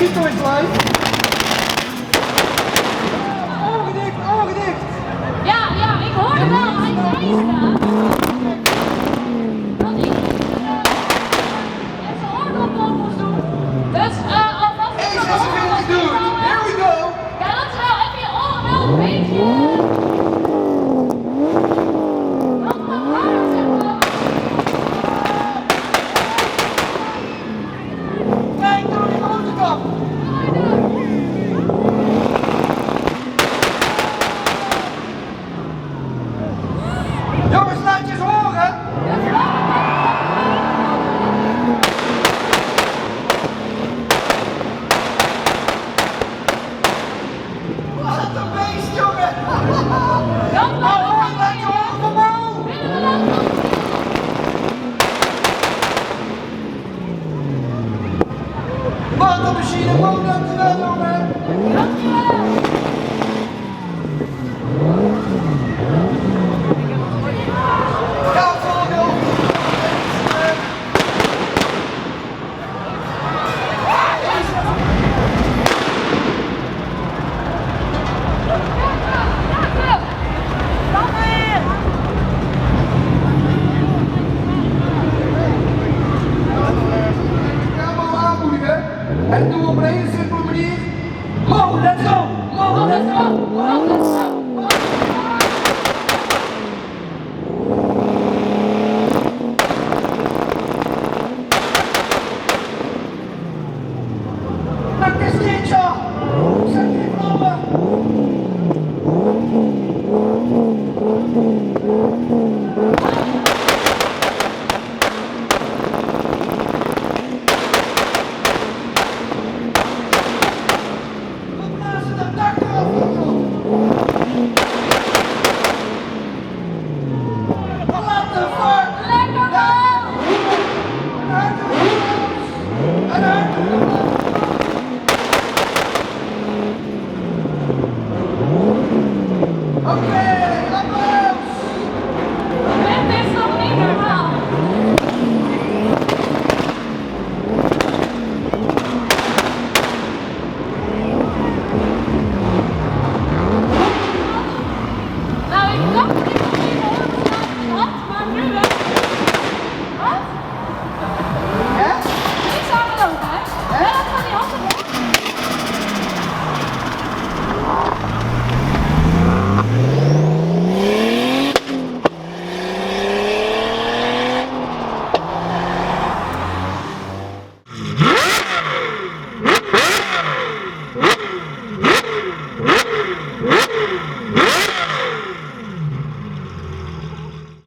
Tito is live. Ogen dicht. Ja, ik hoorde wel. Hij zei het. Dat hij zijn oordop op moest doen. Dus alvast is dat E46 dude. Here we go. Ja, dat is wel even je oren wel een beetje. Kijk, door die motorkap. Jongens, laat je eens horen. Wat een beest, jongen. Ahoy, laat je horen van Mo. Wat een machine, Mo, dankjewel, jongen.